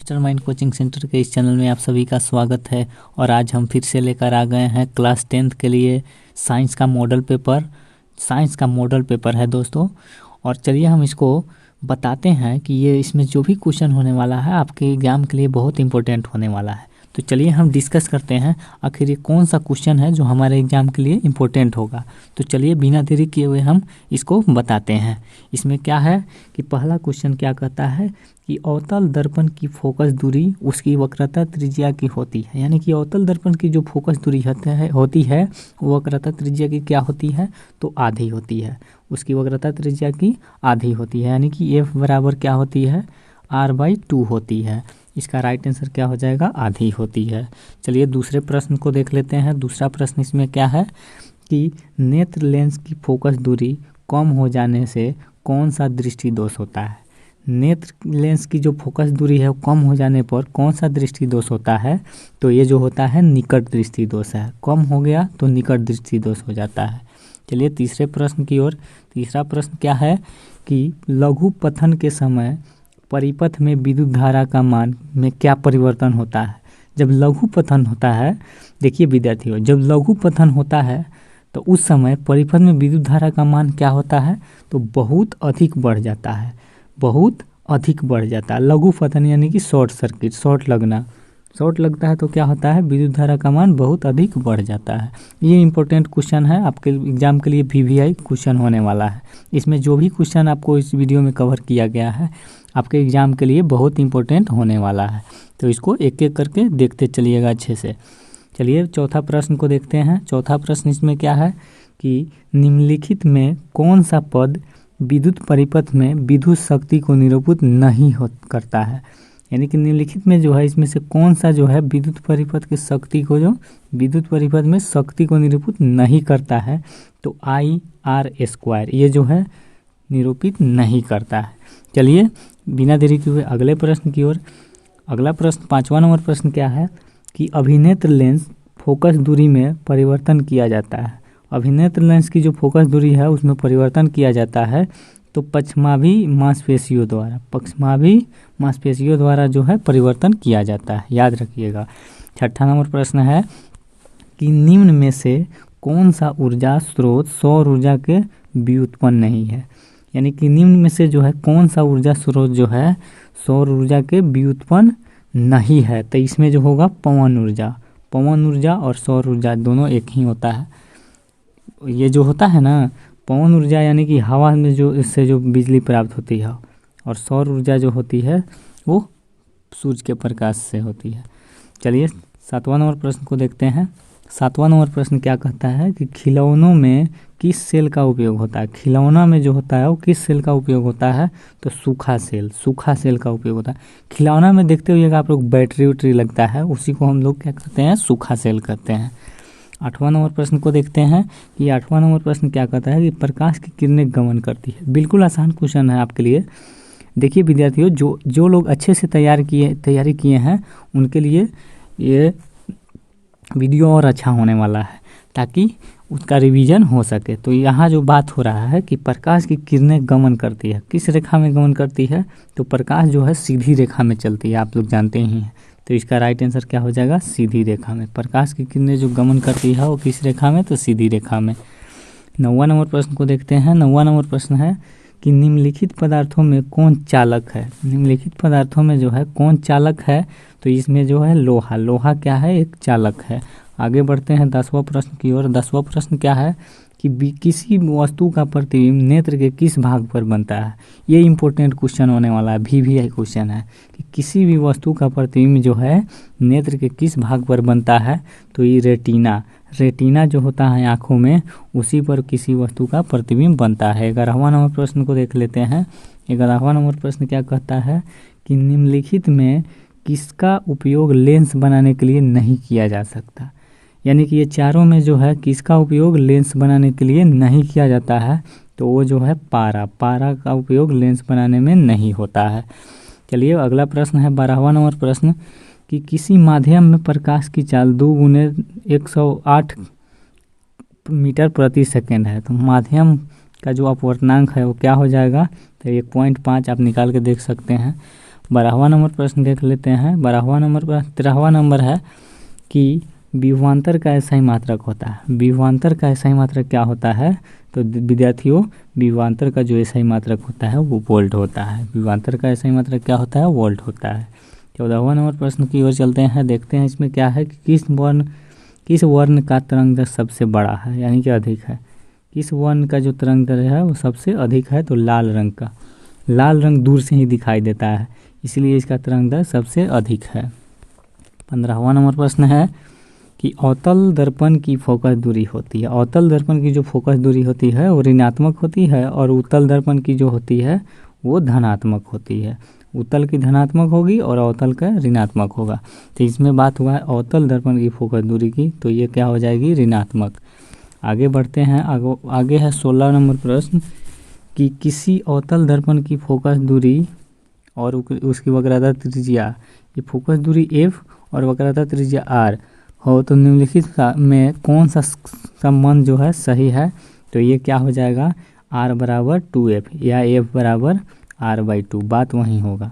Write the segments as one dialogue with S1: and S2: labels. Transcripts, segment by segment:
S1: Mastermind coaching centre के इस channel में आप सभी का स्वागत है। और आज हम फिर से लेकर आ गए हैं क्लास 10th के लिए साइंस का मॉडल पेपर है दोस्तों। और चलिए हम इसको बताते हैं कि ये इसमें जो भी क्वेश्चन होने वाला है आपके एग्ज़ाम के लिए बहुत इंपॉर्टेंट होने वाला है। तो चलिए हम डिस्कस करते हैं आखिर ये कौन सा क्वेश्चन है जो हमारे एग्ज़ाम के लिए इम्पोर्टेंट होगा। तो चलिए बिना देरी किए हुए हम इसको बताते हैं। इसमें क्या है कि पहला क्वेश्चन क्या कहता है कि अवतल दर्पण की फोकस दूरी उसकी वक्रता त्रिज्या की होती है। यानी कि अवतल दर्पण की जो फोकस दूरी होती है वो वक्रता त्रिज्या की क्या होती है, तो आधी होती है। उसकी वक्रता त्रिज्या की आधी होती है, यानी कि एफ बराबर क्या होती है, r/2 होती है। इसका राइट आंसर क्या हो जाएगा, आधी होती है। चलिए दूसरे प्रश्न को देख लेते हैं। दूसरा प्रश्न इसमें क्या है कि नेत्र लेंस की फोकस दूरी कम हो जाने से कौन सा दृष्टि दोष होता है। नेत्र लेंस की जो फोकस दूरी है कम हो जाने पर कौन सा दृष्टि दोष होता है, तो ये जो होता है निकट दृष्टि दोष है। कम हो गया तो निकट दृष्टि दोष हो जाता है। चलिए तीसरे प्रश्न की ओर। तीसरा प्रश्न क्या है कि लघु पथन के समय परिपथ में विद्युत धारा का मान में क्या परिवर्तन होता है। जब लघु पथन होता है, देखिए विद्यार्थियों, जब लघु पथन होता है तो उस समय परिपथ में विद्युत धारा का मान क्या होता है, तो बहुत अधिक बढ़ जाता है। बहुत अधिक बढ़ जाता है। लघु पथन यानी कि शॉर्ट सर्किट, शॉर्ट लगता है तो क्या होता है, विद्युत धारा का मान बहुत अधिक बढ़ जाता है। ये इंपॉर्टेंट क्वेश्चन है आपके एग्जाम के लिए, VVI क्वेश्चन होने वाला है। इसमें जो भी क्वेश्चन आपको इस वीडियो में कवर किया गया है आपके एग्जाम के लिए बहुत इंपॉर्टेंट होने वाला है। तो इसको एक एक करके देखते चलिएगा अच्छे से। चलिए चौथा प्रश्न को देखते हैं। चौथा प्रश्न इसमें क्या है कि निम्नलिखित में कौन सा पद विद्युत परिपथ में विद्युत शक्ति को निरूपित नहीं करता है। यानी कि निम्नलिखित में जो है इसमें से कौन सा जो है विद्युत परिपथ की शक्ति को, जो विद्युत परिपथ में शक्ति को निरूपित नहीं करता है, तो IR² ये जो है निरूपित नहीं करता है। चलिए बिना देरी किए अगले प्रश्न की ओर। अगला प्रश्न 5वां नंबर प्रश्न क्या है कि अभिनेत्र लेंस फोकस दूरी में परिवर्तन किया जाता है। अभिनेत्र लेंस की जो फोकस दूरी है उसमें परिवर्तन किया जाता है तो पश्चमाभी मांसपेशियों द्वारा जो है परिवर्तन किया जाता है, याद रखिएगा। छठा नंबर प्रश्न है कि निम्न में से कौन सा ऊर्जा स्रोत सौर ऊर्जा के व्युत्पन्न नहीं है। यानी कि निम्न में से जो है कौन सा ऊर्जा स्रोत जो है सौर ऊर्जा के व्युत्पन्न नहीं है, तो इसमें जो होगा पवन ऊर्जा और सौर ऊर्जा दोनों एक ही होता है। ये जो होता है ना पवन ऊर्जा यानी कि हवा में जो इससे जो बिजली प्राप्त होती है, और सौर ऊर्जा जो होती है वो सूर्य के प्रकाश से होती है। चलिए 7वां नंबर प्रश्न को देखते हैं। 7वां नंबर प्रश्न क्या कहता है कि खिलौनों में किस सेल का उपयोग होता है। खिलौना में जो होता है वो किस सेल का उपयोग होता है, तो सूखा सेल का उपयोग होता है। खिलौना में देखते हुए आप लोग बैटरी लगता है, उसी को हम लोग क्या कहते हैं, सूखा सेल कहते हैं। 8वां नंबर प्रश्न को देखते हैं कि 8वां नंबर प्रश्न क्या कहता है कि प्रकाश की किरणें गमन करती है। बिल्कुल आसान क्वेश्चन है आपके लिए। देखिए विद्यार्थियों, जो लोग अच्छे से तैयारी किए हैं उनके लिए ये वीडियो और अच्छा होने वाला है ताकि उसका रिवीजन हो सके। तो यहाँ जो बात हो रहा है कि प्रकाश की किरणें गमन करती है, किस रेखा में गमन करती है, तो प्रकाश जो है सीधी रेखा में चलती है, आप लोग जानते ही हैं। तो इसका राइट आंसर क्या हो जाएगा, सीधी रेखा में। प्रकाश की किरणें जो गमन करती है वो किस रेखा में, तो सीधी रेखा में। 9वां नंबर प्रश्न को देखते हैं। 9वां नंबर प्रश्न है कि निम्नलिखित पदार्थों में कौन चालक है। निम्नलिखित पदार्थों में जो है कौन चालक है, तो इसमें जो है लोहा क्या है, एक चालक है। आगे बढ़ते हैं 10वां प्रश्न की ओर। 10वां प्रश्न क्या है कि किसी वस्तु का प्रतिबिंब नेत्र के किस भाग पर बनता है। ये इंपॉर्टेंट क्वेश्चन होने वाला है, VVI क्वेश्चन है कि किसी भी वस्तु का प्रतिबिंब जो है नेत्र के किस भाग पर बनता है, तो ये रेटिना जो होता है आँखों में, उसी पर किसी वस्तु का प्रतिबिंब बनता है। 11वां नंबर प्रश्न को देख लेते हैं। 11वां नंबर प्रश्न क्या कहता है कि निम्नलिखित में किसका उपयोग लेंस बनाने के लिए नहीं किया जा सकता। यानी कि ये चारों में जो है किसका उपयोग लेंस बनाने के लिए नहीं किया जाता है, तो वो जो है पारा का उपयोग लेंस बनाने में नहीं होता है। चलिए अगला प्रश्न है 12वां नंबर प्रश्न कि किसी माध्यम में प्रकाश की चाल 2 × 108 मीटर प्रति सेकेंड है, तो माध्यम का जो अपवर्तनांक है वो क्या हो जाएगा, तो 1.5 आप निकाल के देख सकते हैं। 12वां नंबर प्रश्न देख लेते हैं। 13वां नंबर है कि विभवांतर का SI मात्रक होता है। विभवांतर का SI मात्रक क्या होता है? तो विद्यार्थियों, विभवांतर का जो SI मात्रक होता है वो वोल्ट होता है। विभवांतर का SI मात्रक क्या होता है? वोल्ट होता है। 14वां नंबर प्रश्न की ओर चलते हैं। देखते हैं इसमें क्या है कि किस वर्ण का तरंग दैर्ध्य सबसे बड़ा है, यानी कि अधिक है। किस वर्ण का जो तरंग दैर्ध्य है वो सबसे अधिक है? तो लाल रंग का। लाल रंग दूर से ही दिखाई देता है, इसलिए इसका तरंग दैर्ध्य सबसे अधिक है। 15वां नंबर प्रश्न है कि अवतल दर्पण की फोकस दूरी होती है। अवतल दर्पण की जो फोकस दूरी होती है वो ऋणात्मक होती है और उत्तल दर्पण की जो होती है वो धनात्मक होती है। उत्तल की धनात्मक होगी और अवतल का ऋणात्मक होगा। तो इसमें बात हुआ है अवतल दर्पण की फोकस दूरी की, तो ये क्या हो जाएगी? ऋणात्मक। आगे बढ़ते हैं। आगे है 16 नंबर प्रश्न कि किसी अवतल दर्पण की फोकस दूरी और उसकी वक्रता त्रिज्या, ये फोकस दूरी f और वक्रता त्रिज्या r हो तो निम्नलिखित में कौन सा संबंध जो है सही है? तो ये क्या हो जाएगा? r बराबर 2f या f बराबर r/2, बात वहीं होगा।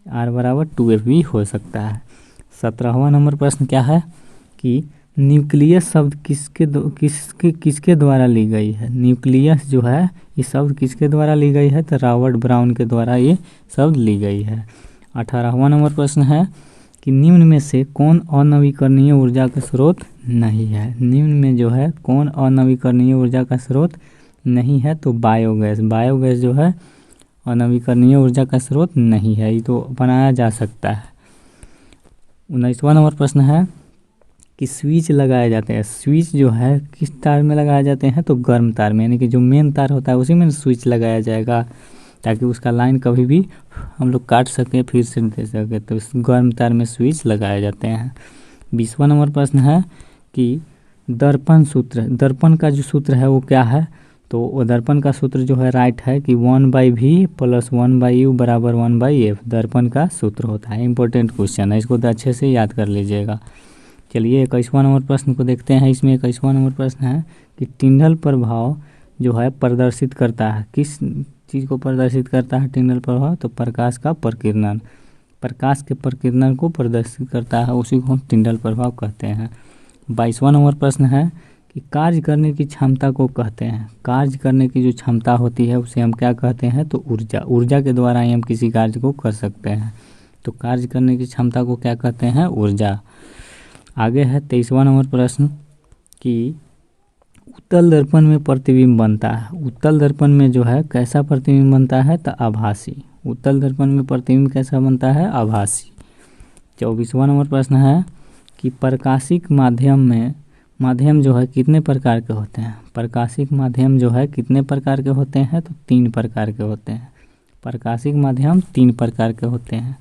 S1: r बराबर 2f भी हो सकता है। 17वां नंबर प्रश्न क्या है कि न्यूक्लियस शब्द किसके द्वारा ली गई है? न्यूक्लियस जो है ये शब्द किसके द्वारा ली गई है? तो रॉबर्ट ब्राउन के द्वारा ये शब्द ली गई है। 18वां नंबर प्रश्न है कि निम्न में से कौन अनवीकरणीय ऊर्जा का स्रोत नहीं है? निम्न में जो है कौन अनवीकरणीय ऊर्जा का स्रोत नहीं है? तो बायोगैस। बायोगैस जो है अनवीकरणीय ऊर्जा का स्रोत नहीं है, ये तो बनाया जा सकता है। 19वां नंबर प्रश्न है कि स्विच लगाए जाते हैं। स्विच जो है किस तार में लगाए जाते हैं? तो गर्म तार में, यानी कि जो मेन तार होता है उसी में स्विच लगाया जाएगा, ताकि उसका लाइन कभी भी हम लोग काट सकें फिर से दे सकें। तो इस गर्म तार में स्विच लगाए जाते हैं। 20वां नंबर प्रश्न है कि दर्पण सूत्र, दर्पण का जो सूत्र है वो क्या है? तो वो दर्पण का सूत्र जो है राइट है कि 1/v + 1/u बराबर 1/f दर्पण का सूत्र होता है। इंपॉर्टेंट क्वेश्चन है, इसको तो अच्छे से याद कर लीजिएगा। चलिए 21वां नंबर प्रश्न को देखते हैं। इसमें 21वां नंबर प्रश्न है कि टिंडल प्रभाव जो है प्रदर्शित करता है, किस चीज़ को प्रदर्शित करता है टिंडल प्रभाव? तो प्रकाश का प्रकीर्णन। प्रकाश के प्रकीर्णन को प्रदर्शित करता है, उसी को हम टिंडल प्रभाव कहते हैं। 22वां नंबर प्रश्न है कि कार्य करने की क्षमता को कहते हैं। कार्य करने की जो क्षमता होती है उसे हम क्या कहते हैं? तो ऊर्जा। ऊर्जा के द्वारा ही हम किसी कार्य को कर सकते हैं, तो कार्य करने की क्षमता को क्या कहते हैं? ऊर्जा। आगे है 23वां नंबर प्रश्न कि उत्तल दर्पण में प्रतिबिंब बनता है। उत्तल दर्पण में जो है कैसा प्रतिबिंब बनता है? तो आभासी। उत्तल दर्पण में प्रतिबिंब कैसा बनता है? आभासी। 24वां नंबर प्रश्न है कि प्रकाशिक माध्यम जो है कितने प्रकार के होते हैं? प्रकाशिक माध्यम जो है कितने प्रकार के होते हैं? तो 3 प्रकार के होते हैं। प्रकाशिक माध्यम 3 प्रकार के होते हैं।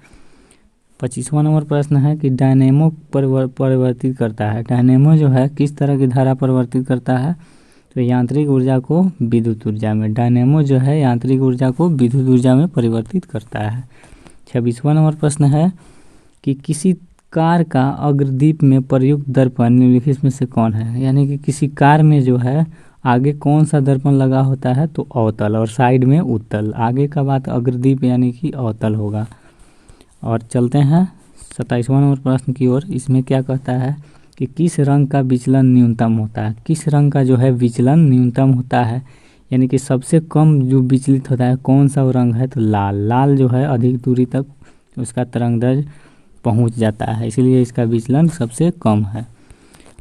S1: 25वां नंबर प्रश्न है कि डायनेमो परिवर्तित करता है। डायनेमो जो है किस तरह की धारा परिवर्तित करता है? तो यांत्रिक ऊर्जा को विद्युत ऊर्जा में। डायनेमो जो है यांत्रिक ऊर्जा को विद्युत ऊर्जा में परिवर्तित करता है। 26वां नंबर प्रश्न है कि किसी कार का अग्रदीप में प्रयुक्त दर्पण निम्नलिखित में से कौन है? यानी कि किसी कार में जो है आगे कौन सा दर्पण लगा होता है? तो अवतल, और साइड में उत्तल। आगे का बात अग्रदीप यानी कि अवतल होगा। और चलते हैं 27वां नंबर प्रश्न की ओर। इसमें क्या कहता है कि किस रंग का विचलन न्यूनतम होता है? किस रंग का जो है विचलन न्यूनतम होता है, यानी कि सबसे कम जो विचलित होता है कौन सा रंग है? तो लाल। लाल जो है अधिक दूरी तक उसका तरंगदैर्घ्य पहुंच जाता है, इसलिए इसका विचलन सबसे कम है।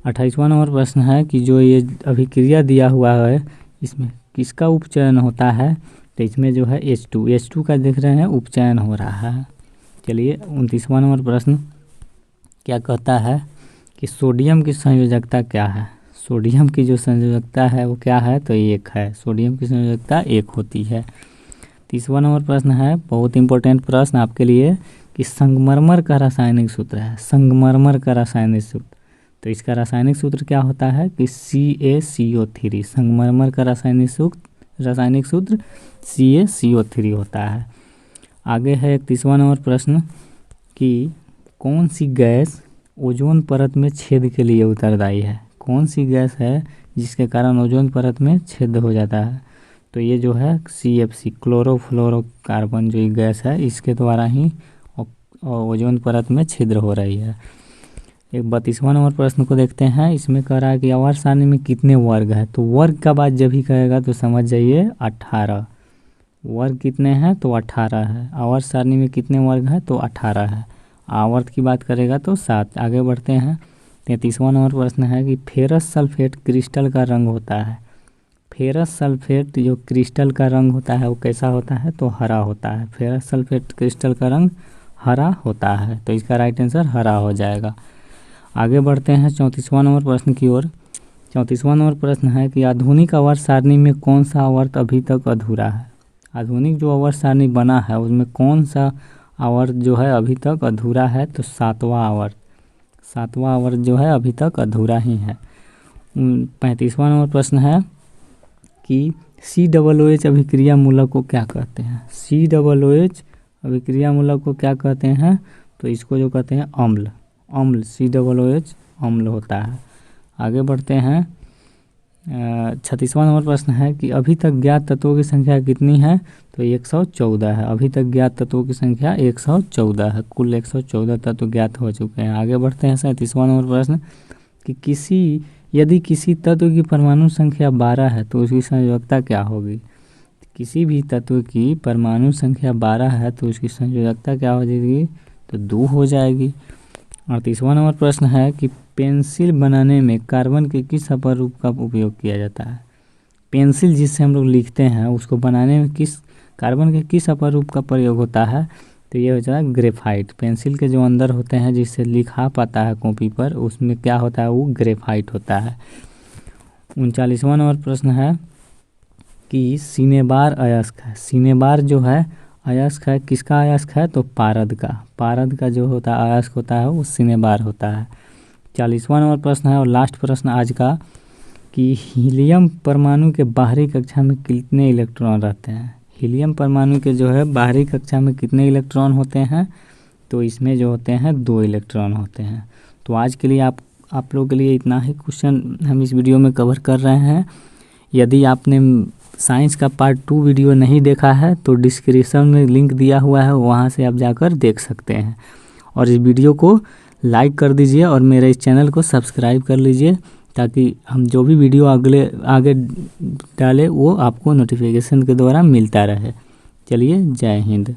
S1: 28वां नंबर प्रश्न है कि जो ये अभिक्रिया दिया हुआ है इसमें किसका उपचयन होता है? तो इसमें जो है H2 का देख रहे हैं उपचयन हो रहा है। चलिए 29वां नंबर प्रश्न क्या कहता है कि सोडियम की संयोजकता क्या है? सोडियम की जो संयोजकता है वो क्या है? तो 1 है। सोडियम की संयोजकता 1 होती है। 30वां नंबर प्रश्न है, बहुत इंपॉर्टेंट प्रश्न आपके लिए, कि संगमरमर का रासायनिक सूत्र है। संगमरमर का रासायनिक सूत्र, तो इसका रासायनिक सूत्र क्या होता है कि CaCO3। संगमरमर का रासायनिक सूत्र CaCO3 होता है। आगे है 31वां नंबर प्रश्न कि कौन सी गैस ओजोन परत में छेद के लिए उत्तरदायी है? कौन सी गैस है जिसके कारण ओजोन परत में छेद हो जाता है? तो ये जो है CFC क्लोरोफ्लोरोकार्बन जो ये गैस है इसके द्वारा ही ओजोन परत में छिद्र हो रही है। एक 32वां नंबर प्रश्न को देखते हैं। इसमें कह रहा है कि आवर्त सारणी में कितने वर्ग है। तो वर्ग का बात जब भी कहेगा तो समझ जाइए 18। वर्ग कितने हैं तो 18 है। आवर्त सारणी में कितने वर्ग हैं तो 18 है। आवर्त की बात करेगा तो 7। आगे बढ़ते हैं। 33वां नंबर प्रश्न है कि फेरस सल्फेट क्रिस्टल का रंग होता है। फेरस सल्फेट जो क्रिस्टल का रंग होता है वो कैसा होता है तो हरा होता है। फेरस सल्फेट क्रिस्टल का रंग हरा होता है, तो इसका राइट आंसर हरा हो जाएगा। आगे बढ़ते हैं 34वां नंबर प्रश्न की ओर। 34वां नंबर प्रश्न है कि आधुनिक आवर्त सारणी में कौन सा आवर्त अभी तक अधूरा है। आधुनिक जो आवर्त सारणी बना है उसमें कौन सा आवर्त जो है अभी तक अधूरा है तो 7वां आवर्त। 7वां आवर्त जो है अभी तक अधूरा ही है। 35वां नंबर प्रश्न है कि COOH अभिक्रिया मूलक को क्या कहते हैं। COOH अभिक्रिया मूलक को क्या कहते हैं तो इसको जो कहते हैं अम्ल। अम्ल COOH अम्ल होता है। आगे बढ़ते हैं। 36वां नंबर प्रश्न है कि अभी तक ज्ञात तत्वों की संख्या कितनी है तो 114 है। अभी तक ज्ञात तत्वों की संख्या 114 है। कुल 114 तत्व ज्ञात हो चुके हैं। आगे बढ़ते हैं 37वां नंबर प्रश्न कि यदि किसी तत्व की परमाणु संख्या 12 है तो उसकी संयोजकता क्या होगी। किसी भी तत्व की परमाणु संख्या 12 है तो उसकी संयोजकता क्या हो जाएगी तो 2 हो जाएगी। 38वां नंबर प्रश्न है कि पेंसिल बनाने में कार्बन के किस अपरूप का उपयोग किया जाता है। पेंसिल जिससे हम लोग लिखते हैं उसको बनाने में कार्बन के किस अपरूप का प्रयोग होता है तो ये हो जाता है ग्रेफाइट। पेंसिल के जो अंदर होते हैं जिससे लिखा पाता है कॉपी पर उसमें क्या होता है वो ग्रेफाइट होता है। 39वां नंबर प्रश्न है कि सिनेबार अयस्क है। सिनेबार जो है अयस्क है, किसका अयस्क है तो पारद का। पारद का जो होता है अयस्क होता है वो सिनेबार होता है। 40वां नंबर प्रश्न है और लास्ट प्रश्न आज का कि हीलियम परमाणु के बाहरी कक्षा में कितने इलेक्ट्रॉन रहते हैं। हीलियम परमाणु के जो है बाहरी कक्षा में कितने इलेक्ट्रॉन होते हैं तो इसमें जो होते हैं 2 इलेक्ट्रॉन होते हैं। तो आज के लिए आप लोगों के लिए इतना ही क्वेश्चन हम इस वीडियो में कवर कर रहे हैं। यदि आपने साइंस का पार्ट 2 वीडियो नहीं देखा है तो डिस्क्रिप्शन में लिंक दिया हुआ है, वहाँ से आप जाकर देख सकते हैं। और इस वीडियो को लाइक कर दीजिए और मेरे इस चैनल को सब्सक्राइब कर लीजिए ताकि हम जो भी वीडियो आगे डालें वो आपको नोटिफिकेशन के द्वारा मिलता रहे। चलिए, जय हिंद।